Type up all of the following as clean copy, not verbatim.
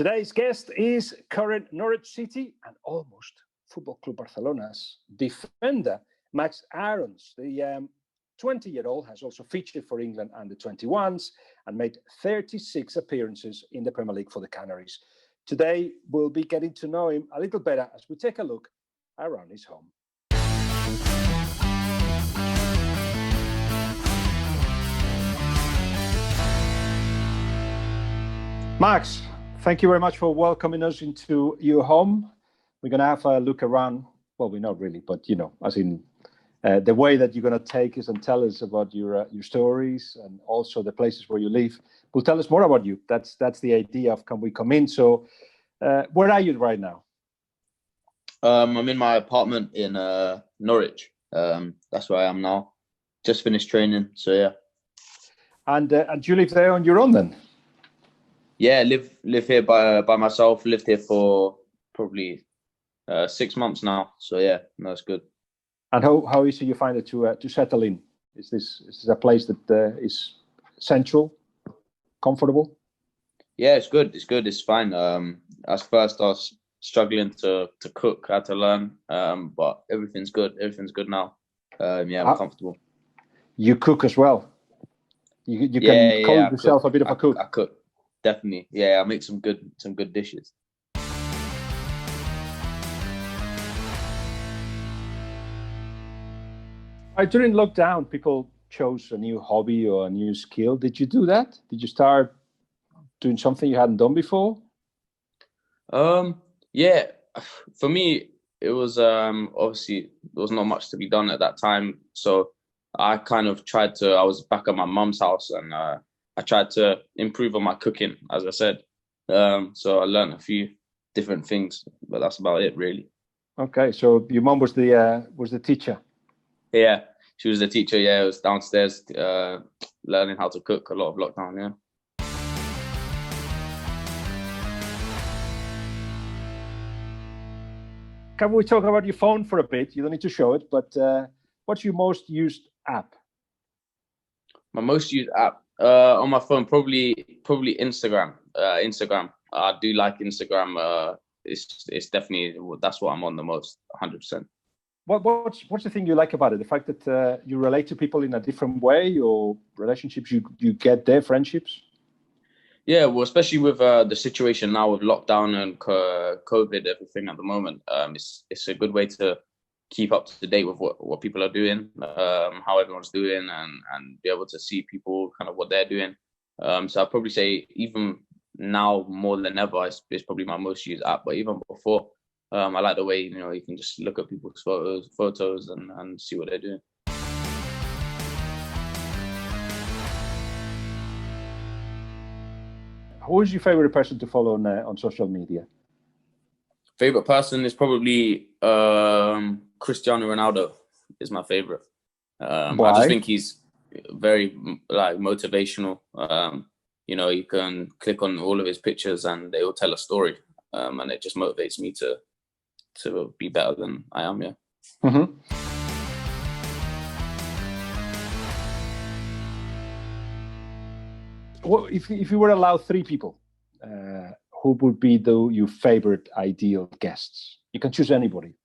Today's guest is current Norwich City and almost Football Club Barcelona's defender, Max AARONS. The 20-year-old has also featured for England under 21s and made 36 appearances in the Premier League for the Canaries. Today, we'll be getting to know him a little better as we take a look around his home. Max, thank you very much for welcoming us into your home. We're going to have a look around. Well, we're not really, but as in the way that you're going to take us and tell us about your stories and also the places where you live. Will tell us more about you. That's the idea of can we come in. So, where are you right now? I'm in my apartment in Norwich. That's where I am now. Just finished training, so yeah. And you live there on your own then? Yeah, live here by myself. Lived here for probably 6 months now. So yeah, that's good. And how easy you find it to settle in? Is this a place that is central, comfortable? Yeah, it's good. It's fine. At first I was struggling to cook, I had to learn. But everything's good. Everything's good now. Yeah, I'm comfortable. You cook as well. You can call yourself a bit of a cook. I cook. Definitely, yeah. I make some good dishes. During lockdown, people chose a new hobby or a new skill. Did you do that? Did you start doing something you hadn't done before? Yeah. For me, it was obviously there was not much to be done at that time, so I kind of tried to. I was back at my mum's house and. I tried to improve on my cooking, as I said. So I learned a few different things, but that's about it, really. Okay, so your mum was the teacher. Yeah, she was the teacher. Yeah, I was downstairs learning how to cook a lot of lockdown. Yeah. Can we talk about your phone for a bit? You don't need to show it, but what's your most used app? My most used app. On my phone, probably Instagram. Instagram. I do like Instagram. It's definitely that's what I'm on the most, 100%. What's the thing you like about it? The fact that you relate to people in a different way, or relationships you get there, friendships. Yeah, well, especially with the situation now with lockdown and COVID, everything at the moment. It's a good way to keep up to date with what people are doing, how everyone's doing, and be able to see people kind of what they're doing. So I'd probably say even now more than ever, it's probably my most used app. But even before, I like the way you can just look at people's photos and see what they're doing. Who is your favorite person to follow on social media? Favorite person is probably Cristiano Ronaldo is my favorite. I just think he's very motivational. You can click on all of his pictures and they will tell a story, and it just motivates me to be better than I am. Yeah. Mm-hmm. Well, if you were allowed 3 people, who would be your favorite ideal guests? You can choose anybody.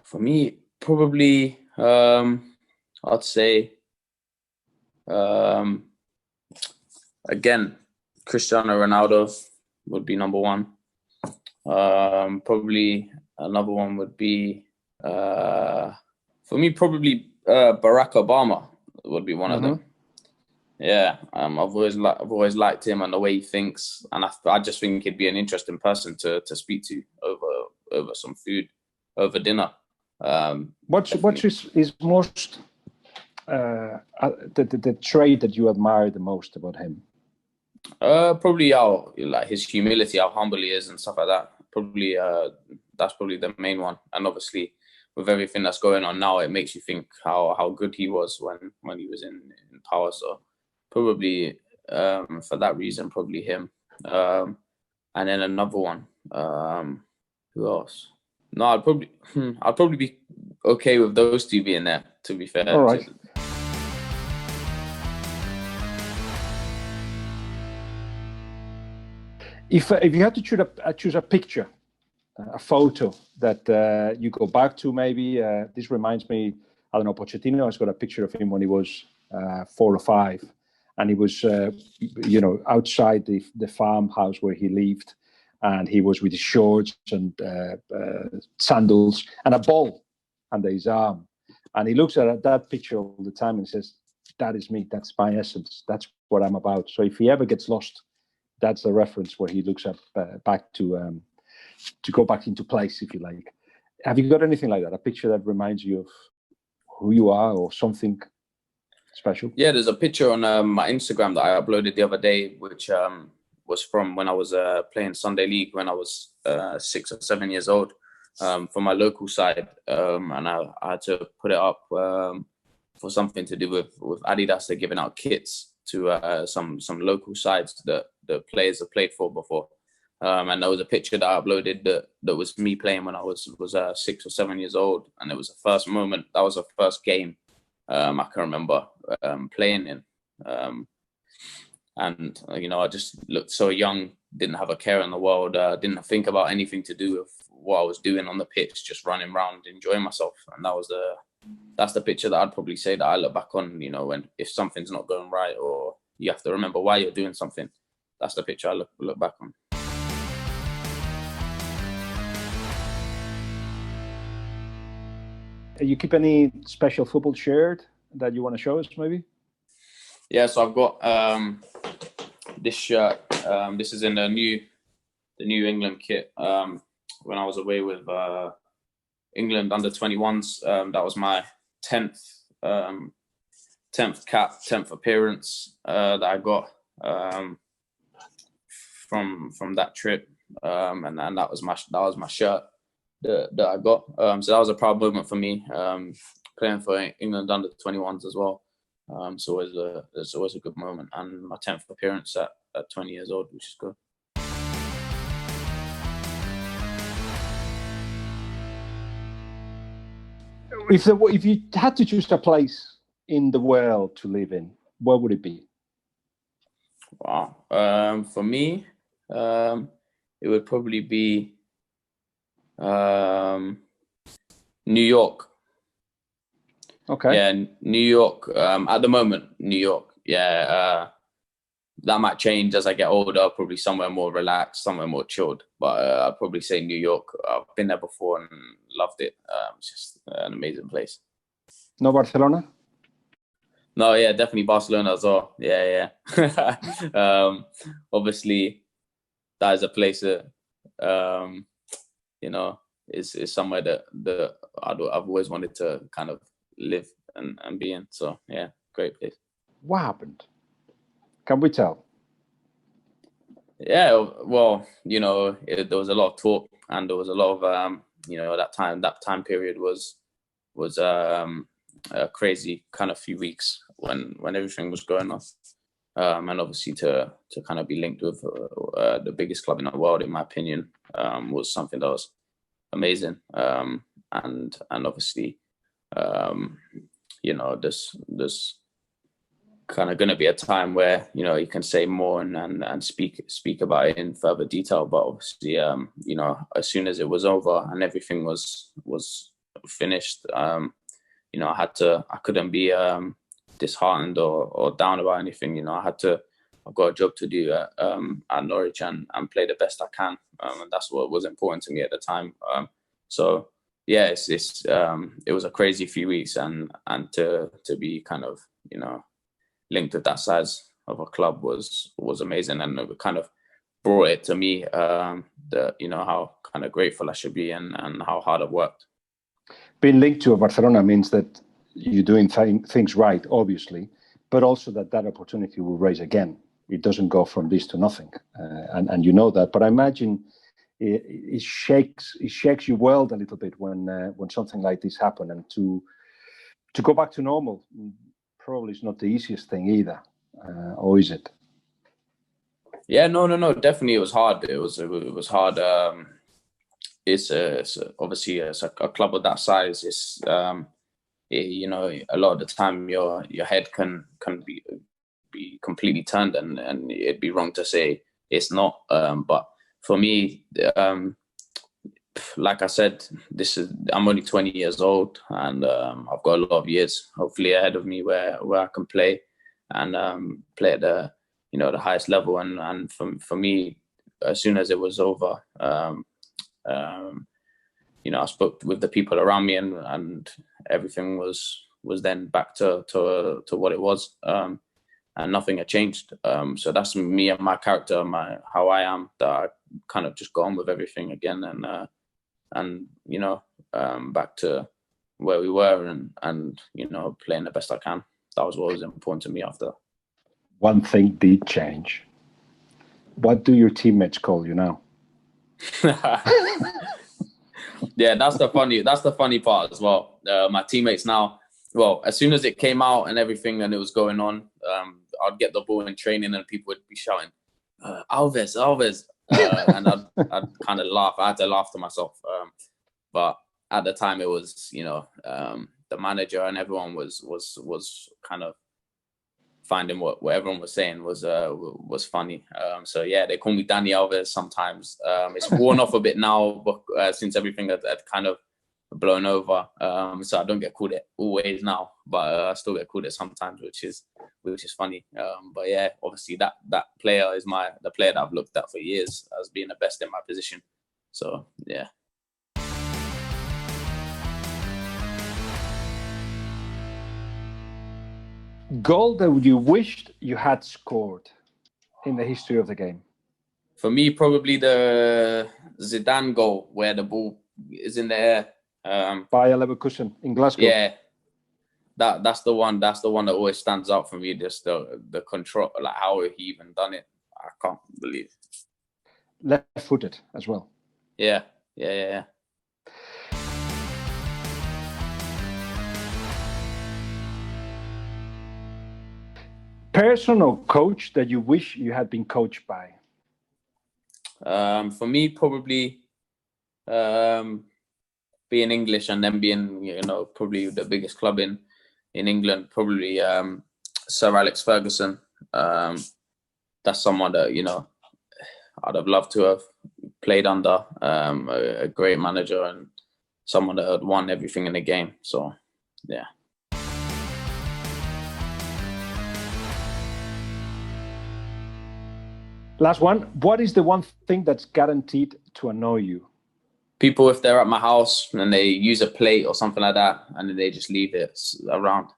For me, probably, I'd say, again, Cristiano Ronaldo would be number 1. Probably another one would be, for me, probably Barack Obama would be one of them. Yeah, I've always liked him and the way he thinks, and I just think he'd be an interesting person to speak to over some food, over dinner. What's his most the trait that you admire the most about him? Probably his humility, how humble he is, and stuff like that. Probably that's probably the main one. And obviously, with everything that's going on now, it makes you think how good he was when he was in power. So. Probably for that reason, probably him. And then another one. Who else? No, I'd probably be okay with those 2 being there, to be fair. All right. If you had to choose a picture, a photo that you go back to, maybe this reminds me. I don't know. Pochettino has got a picture of him when he was 4 or 5, and he was, outside the farmhouse where he lived, and he was with his shorts and sandals and a ball under his arm, and he looks at that picture all the time and says, "That is me. That's my essence. That's what I'm about." So if he ever gets lost, that's the reference where he looks up back to go back into place, if you like. Have you got anything like that? A picture that reminds you of who you are or something special? Yeah, there's a picture on my Instagram that I uploaded the other day, which was from when I was playing Sunday League when I was 6 or 7 years old for my local side, and I had to put it up for something to do with Adidas. They're giving out kits to some local sides that the players have played for before. And there was a picture that I uploaded that was me playing when I was 6 or 7 years old, and it was the first moment. That was the first game I can remember playing in, and I just looked so young, didn't have a care in the world, didn't think about anything to do with what I was doing on the pitch, just running around enjoying myself. And that's the picture that I'd probably say that I look back on. When if something's not going right or you have to remember why you're doing something, that's the picture I look back on. You keep any special football shirt that you want to show us, maybe? Yeah, so I've got this shirt. This is in the New England kit. When I was away with England under 21s, that was my 10th cap, 10th appearance that I got from that trip, and that was my shirt that I got. So that was a proud moment for me, playing for England under 21s as well. It's always a good moment, and my 10th appearance at 20 years old, which is good. If you had to choose a place in the world to live in, where would it be? Wow. For me, it would probably be New York. Okay. Yeah, New York. At the moment, New York. Yeah, that might change as I get older. Probably somewhere more relaxed, somewhere more chilled. But I'd probably say New York. I've been there before and loved it. It's just an amazing place. No Barcelona? No, yeah, definitely Barcelona as well. Yeah. Obviously, that is a place that is somewhere that I've always wanted to kind of live and be in. So yeah, great place. What happened? Can we tell? Yeah, well, there was a lot of talk, and there was a lot of that time period was a crazy kind of few weeks when everything was going on, and obviously to kind of be linked with the biggest club in the world, in my opinion, was something that was amazing, and obviously there's kind of going to be a time where you can say more and speak about it in further detail, but obviously as soon as it was over and everything was finished, I couldn't be disheartened or down about anything. I've got a job to do at Norwich and play the best I can, and that's what was important to me at the time. So yeah, it was a crazy few weeks, and to be kind of linked with that size of a club was amazing, and it kind of brought it to me how kind of grateful I should be and how hard I've worked. Being linked to Barcelona means that you're doing things right, obviously, but also that opportunity will rise again. It doesn't go from this to nothing, and you know that. But I imagine it shakes your world a little bit when something like this happens, and to go back to normal probably is not the easiest thing either, or is it? Yeah, no, definitely it was hard. It was hard. It's obviously a club of that size. It's a lot of the time your head can be completely turned, and it'd be wrong to say it's not. But for me, like I said, I'm only 20 years old, and I've got a lot of years hopefully ahead of me where I can play and play at the the highest level. And for me, as soon as it was over, I spoke with the people around me, and everything was then back to what it was, and nothing had changed. So that's me and my character, how I am. That I kind of just go on with everything again, and back to where we were, and playing the best I can. That was what was important to me after. One thing did change. What do your teammates call you now? Yeah, that's the funny part as well. My teammates now, well, as soon as it came out and everything and it was going on, I'd get the ball in training and people would be shouting, Alves. And I'd kind of laugh. I had to laugh to myself. But at the time it was, the manager and everyone was kind of finding what everyone was saying was funny. So yeah, they call me Danny Alves sometimes. It's worn off a bit now, but since everything had kind of blown over, so I don't get called it always now, but I still get called it sometimes, which is funny. But yeah, obviously that player is the player that I've looked at for years as being the best in my position. So yeah. Goal that you wished you had scored in the history of the game? For me, probably the Zidane goal where the ball is in the air. Bayer Leverkusen in Glasgow. Yeah, that's the one. That's the one that always stands out for me. Just the control, like how he even done it. I can't believe. Left-footed as well. Yeah. Person or coach that you wish you had been coached by? For me, probably being English and then being, probably the biggest club in England, probably Sir Alex Ferguson. That's someone that, I'd have loved to have played under, a great manager and someone that had won everything in the game. So, yeah. Last one. What is the one thing that's guaranteed to annoy you? People, if they're at my house and they use a plate or something like that, and then they just leave it around.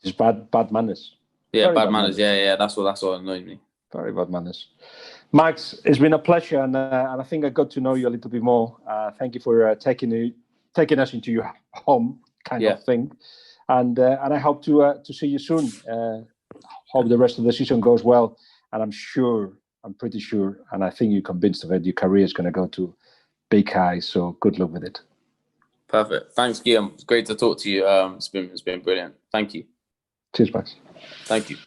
Just bad manners. Yeah, very bad manners. Yeah. That's what annoys me. Very bad manners. Max, it's been a pleasure, and I think I got to know you a little bit more. Thank you for taking us into your home kind of thing, and I hope to see you soon. Hope the rest of the season goes well, and I'm pretty sure, and I think you're convinced of it, your career is going to go to big highs, so good luck with it. Perfect. Thanks, Guillem. It's great to talk to you. It's been brilliant. Thank you. Cheers, Max. Thank you.